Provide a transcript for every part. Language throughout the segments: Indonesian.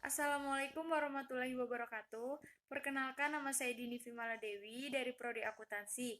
Assalamualaikum warahmatullahi wabarakatuh. Perkenalkan, nama saya Dini Vimala Dewi dari Prodi Akuntansi.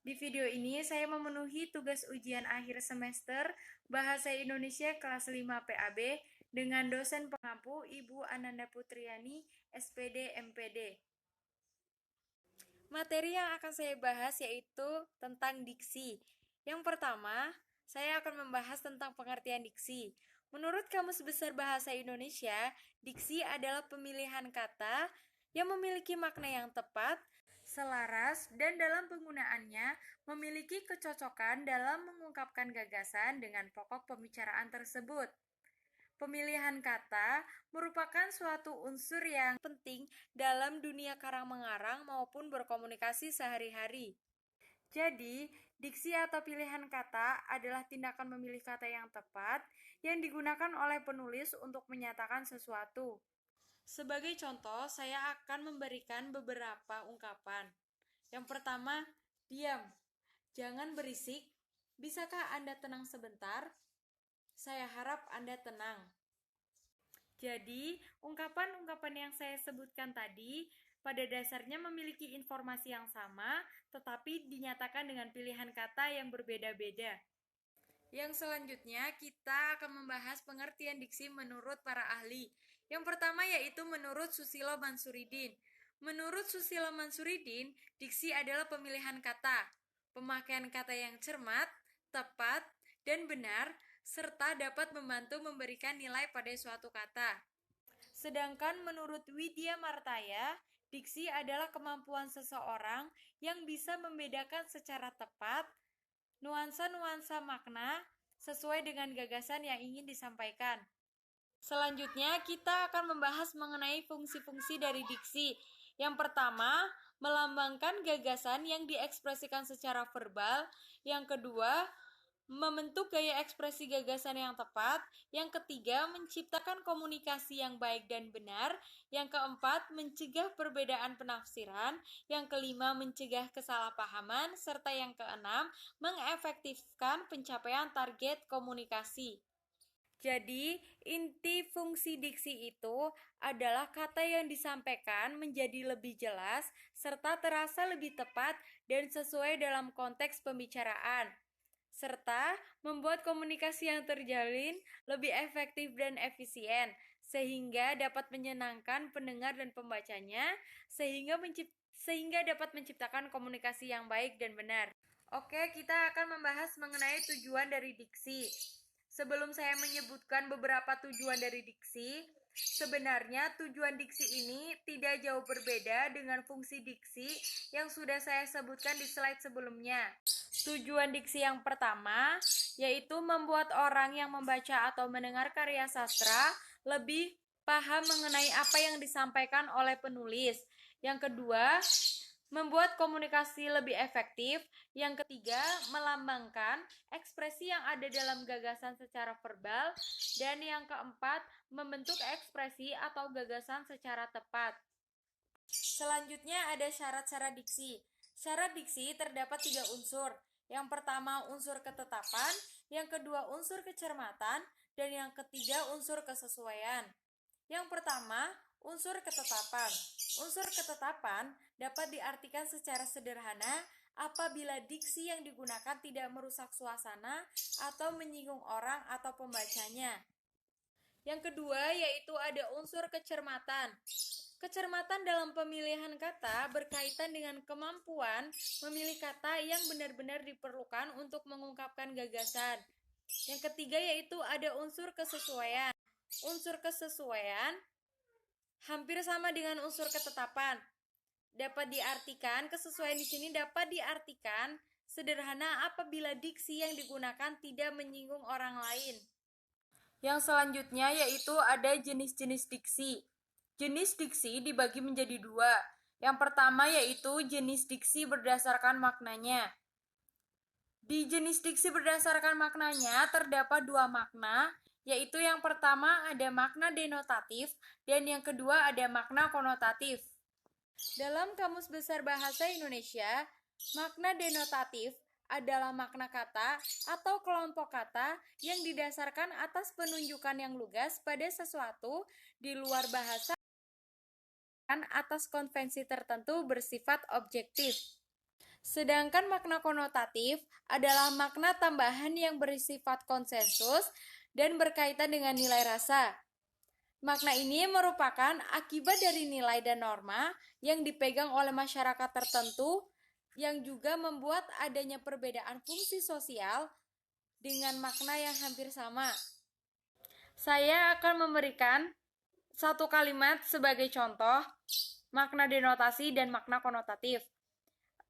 Di video ini saya memenuhi tugas ujian akhir semester Bahasa Indonesia kelas 5 PAB dengan dosen pengampu Ibu Ananda Putriani, SPD MPD. Materi yang akan saya bahas yaitu tentang diksi. Yang pertama, saya akan membahas tentang pengertian diksi. Menurut Kamus Besar Bahasa Indonesia, diksi adalah pemilihan kata yang memiliki makna yang tepat, selaras, dan dalam penggunaannya memiliki kecocokan dalam mengungkapkan gagasan dengan pokok pembicaraan tersebut. Pemilihan kata merupakan suatu unsur yang penting dalam dunia karang-mengarang maupun berkomunikasi sehari-hari. Jadi, diksi atau pilihan kata adalah tindakan memilih kata yang tepat yang digunakan oleh penulis untuk menyatakan sesuatu. Sebagai contoh, saya akan memberikan beberapa ungkapan. Yang pertama, diam. Jangan berisik. Bisakah Anda tenang sebentar? Saya harap Anda tenang. Jadi, ungkapan-ungkapan yang saya sebutkan tadi pada dasarnya memiliki informasi yang sama, tetapi dinyatakan dengan pilihan kata yang berbeda-beda. Yang selanjutnya, kita akan membahas pengertian diksi menurut para ahli. Yang pertama yaitu menurut Susilo Mansuridin. Menurut Susilo Mansuridin, diksi adalah pemilihan kata, pemakaian kata yang cermat, tepat, dan benar, serta dapat membantu memberikan nilai pada suatu kata. Sedangkan menurut Widya Martaya, diksi adalah kemampuan seseorang yang bisa membedakan secara tepat nuansa-nuansa makna sesuai dengan gagasan yang ingin disampaikan. Selanjutnya, kita akan membahas mengenai fungsi-fungsi dari diksi. Yang pertama, melambangkan gagasan yang diekspresikan secara verbal. Yang kedua, membentuk gaya ekspresi gagasan yang tepat. Yang ketiga, menciptakan komunikasi yang baik dan benar. Yang keempat, mencegah perbedaan penafsiran. Yang kelima, mencegah kesalahpahaman. Serta yang keenam, mengefektifkan pencapaian target komunikasi. Jadi, inti fungsi diksi itu adalah kata yang disampaikan menjadi lebih jelas serta terasa lebih tepat dan sesuai dalam konteks pembicaraan, serta membuat komunikasi yang terjalin lebih efektif dan efisien, sehingga dapat menyenangkan pendengar dan pembacanya, sehingga dapat menciptakan komunikasi yang baik dan benar. Oke, kita akan membahas mengenai tujuan dari diksi. Sebelum saya menyebutkan beberapa tujuan dari diksi, sebenarnya tujuan diksi ini tidak jauh berbeda dengan fungsi diksi yang sudah saya sebutkan di slide sebelumnya. Tujuan diksi yang pertama yaitu membuat orang yang membaca atau mendengar karya sastra lebih paham mengenai apa yang disampaikan oleh penulis. Yang kedua, membuat komunikasi lebih efektif. Yang ketiga, melambangkan ekspresi yang ada dalam gagasan secara verbal. Dan yang keempat, membentuk ekspresi atau gagasan secara tepat. Selanjutnya ada syarat-syarat diksi. Syarat diksi terdapat 3 unsur. Yang pertama unsur ketetapan, yang kedua unsur kecermatan, dan yang ketiga unsur kesesuaian. Yang pertama, unsur ketetapan. Unsur ketetapan dapat diartikan secara sederhana apabila diksi yang digunakan tidak merusak suasana atau menyinggung orang atau pembacanya. Yang kedua yaitu ada unsur kecermatan. Kecermatan dalam pemilihan kata berkaitan dengan kemampuan memilih kata yang benar-benar diperlukan untuk mengungkapkan gagasan. Yang ketiga yaitu ada unsur kesesuaian. Unsur kesesuaian hampir sama dengan unsur ketetapan. Dapat diartikan, kesesuaian di sini dapat diartikan sederhana apabila diksi yang digunakan tidak menyinggung orang lain. Yang selanjutnya yaitu ada jenis-jenis diksi. Jenis diksi dibagi menjadi 2. Yang pertama yaitu jenis diksi berdasarkan maknanya. Di jenis diksi berdasarkan maknanya terdapat 2 makna, yaitu yang pertama ada makna denotatif dan yang kedua ada makna konotatif. Dalam Kamus Besar Bahasa Indonesia, makna denotatif adalah makna kata atau kelompok kata yang didasarkan atas penunjukan yang lugas pada sesuatu di luar bahasa atas konvensi tertentu bersifat objektif. Sedangkan makna konotatif adalah makna tambahan yang bersifat konsensus dan berkaitan dengan nilai rasa. Makna ini merupakan akibat dari nilai dan norma yang dipegang oleh masyarakat tertentu yang juga membuat adanya perbedaan fungsi sosial dengan makna yang hampir sama. Saya akan memberikan satu kalimat sebagai contoh makna denotasi dan makna konotatif.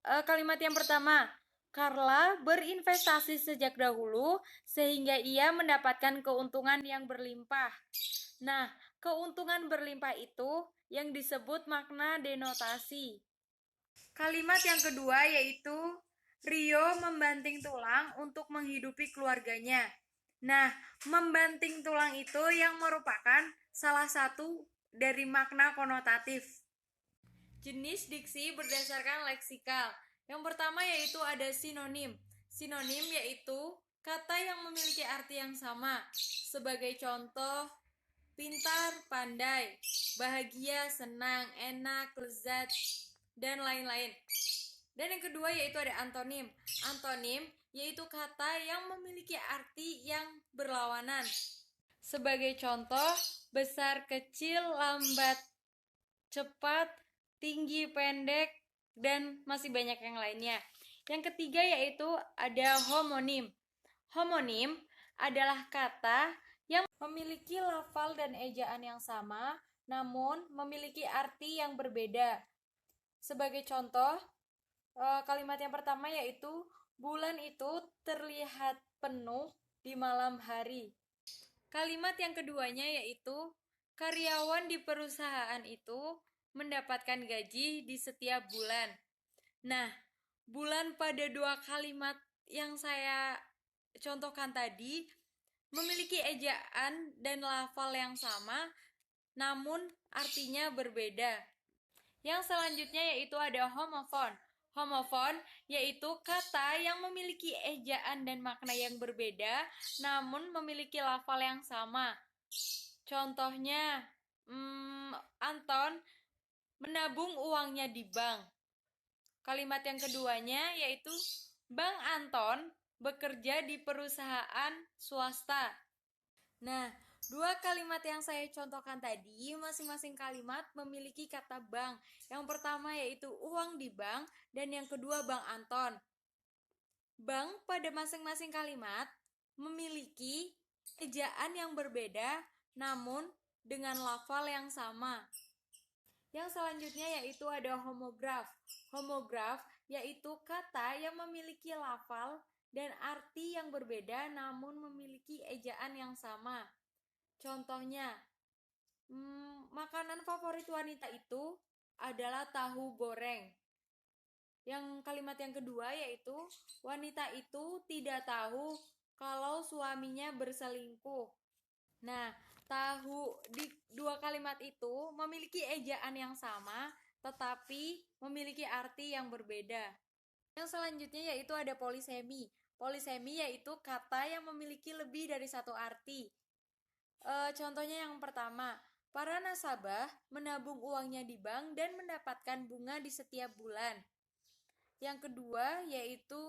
Kalimat yang pertama, Carla berinvestasi sejak dahulu sehingga ia mendapatkan keuntungan yang berlimpah. Nah, keuntungan berlimpah itu yang disebut makna denotasi. Kalimat yang kedua yaitu Rio membanting tulang untuk menghidupi keluarganya. Nah, membanting tulang itu yang merupakan salah satu dari makna konotatif. Jenis diksi berdasarkan leksikal. Yang pertama yaitu ada sinonim. Sinonim yaitu kata yang memiliki arti yang sama. Sebagai contoh, pintar, pandai, bahagia, senang, enak, lezat, dan lain-lain. Dan yang kedua yaitu ada antonim. Antonim yaitu kata yang memiliki arti yang berlawanan. Sebagai contoh, besar, kecil, lambat, cepat, tinggi, pendek, dan masih banyak yang lainnya. Yang ketiga yaitu ada homonim. Homonim adalah kata yang memiliki lafal dan ejaan yang sama, namun memiliki arti yang berbeda. Sebagai contoh, kalimat yang pertama yaitu bulan itu terlihat penuh di malam hari. Kalimat yang keduanya yaitu karyawan di perusahaan itu mendapatkan gaji di setiap bulan. Nah, bulan pada dua kalimat yang saya contohkan tadi memiliki ejaan dan lafal yang sama, namun artinya berbeda. Yang selanjutnya yaitu ada homofon. Homofon yaitu kata yang memiliki ejaan dan makna yang berbeda, namun memiliki lafal yang sama. Contohnya, Anton menabung uangnya di bank. Kalimat yang keduanya yaitu Bang Anton bekerja di perusahaan swasta. Nah, dua kalimat yang saya contohkan tadi, masing-masing kalimat memiliki kata bank. Yang pertama yaitu uang di bank, dan yang kedua Bang Anton. Bank pada masing-masing kalimat memiliki ejaan yang berbeda, namun dengan lafal yang sama. Yang selanjutnya yaitu ada homograf. Homograf yaitu kata yang memiliki lafal dan arti yang berbeda namun memiliki ejaan yang sama. Contohnya, makanan favorit wanita itu adalah tahu goreng. Yang kalimat yang kedua yaitu wanita itu tidak tahu kalau suaminya berselingkuh. Nah, tahu di dua kalimat itu memiliki ejaan yang sama tetapi memiliki arti yang berbeda. Yang selanjutnya yaitu ada polisemi. Polisemi yaitu kata yang memiliki lebih dari satu arti. Contohnya yang pertama, para nasabah menabung uangnya di bank dan mendapatkan bunga di setiap bulan. Yang kedua yaitu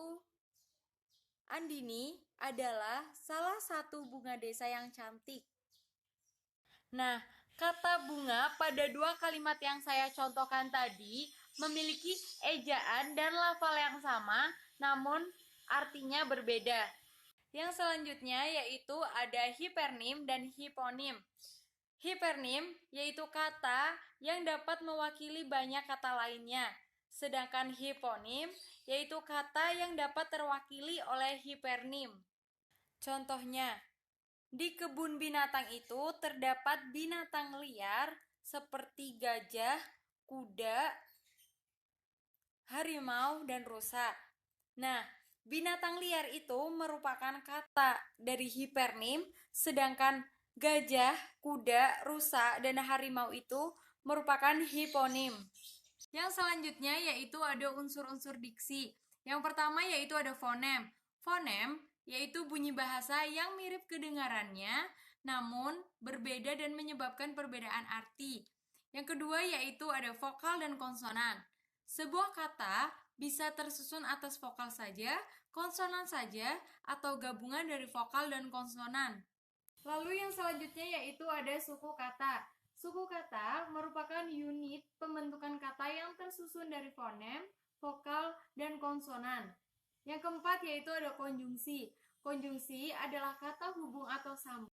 Andini adalah salah satu bunga desa yang cantik. Nah, kata bunga pada dua kalimat yang saya contohkan tadi memiliki ejaan dan lafal yang sama, namun artinya berbeda. Yang selanjutnya yaitu ada hipernim dan hiponim. Hipernim yaitu kata yang dapat mewakili banyak kata lainnya. Sedangkan hiponim yaitu kata yang dapat terwakili oleh hipernim. Contohnya, di kebun binatang itu terdapat binatang liar seperti gajah, kuda, harimau, dan rusa. Nah, binatang liar itu merupakan kata dari hipernim, sedangkan gajah, kuda, rusa, dan harimau itu merupakan hiponim. Yang selanjutnya yaitu ada unsur-unsur diksi. Yang pertama yaitu ada fonem. Fonem yaitu bunyi bahasa yang mirip kedengarannya, namun berbeda dan menyebabkan perbedaan arti. Yang kedua yaitu ada vokal dan konsonan. Sebuah kata bisa tersusun atas vokal saja, konsonan saja, atau gabungan dari vokal dan konsonan. Lalu yang selanjutnya yaitu ada suku kata. Suku kata merupakan unit pembentukan kata yang tersusun dari fonem, vokal, dan konsonan. Yang keempat yaitu ada konjungsi. Konjungsi adalah kata hubung atau sambung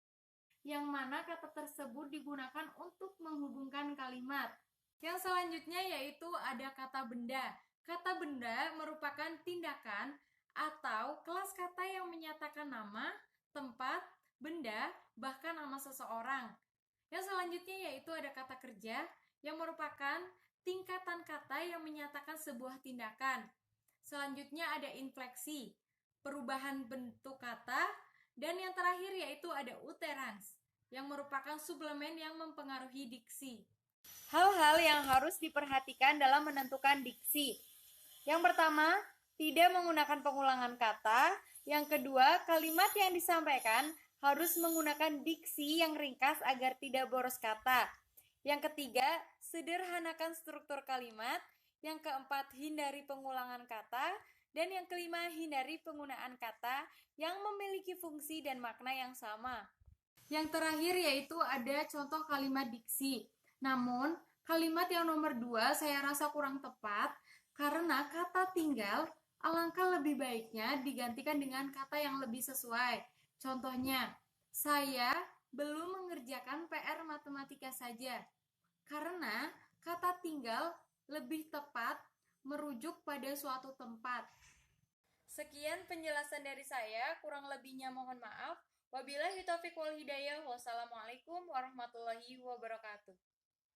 yang mana kata tersebut digunakan untuk menghubungkan kalimat. Yang selanjutnya yaitu ada kata benda. Kata benda merupakan tindakan atau kelas kata yang menyatakan nama, tempat, benda, bahkan nama seseorang. Yang selanjutnya yaitu ada kata kerja yang merupakan tingkatan kata yang menyatakan sebuah tindakan. Selanjutnya ada infleksi, perubahan bentuk kata, dan yang terakhir yaitu ada uterans, yang merupakan suplemen yang mempengaruhi diksi. Hal-hal yang harus diperhatikan dalam menentukan diksi. Yang pertama, tidak menggunakan pengulangan kata. Yang kedua, kalimat yang disampaikan harus menggunakan diksi yang ringkas agar tidak boros kata. Yang ketiga, sederhanakan struktur kalimat. Yang keempat, hindari pengulangan kata. Dan yang kelima, hindari penggunaan kata yang memiliki fungsi dan makna yang sama. Yang terakhir yaitu ada contoh kalimat diksi. Namun, kalimat yang nomor 2 saya rasa kurang tepat karena kata tinggal alangkah lebih baiknya digantikan dengan kata yang lebih sesuai. Contohnya, saya belum mengerjakan PR matematika saja. Karena kata tinggal lebih tepat merujuk pada suatu tempat. Sekian penjelasan dari saya, kurang lebihnya mohon maaf. Wabillahi taufiq wal hidayah. Wassalamualaikum warahmatullahi wabarakatuh.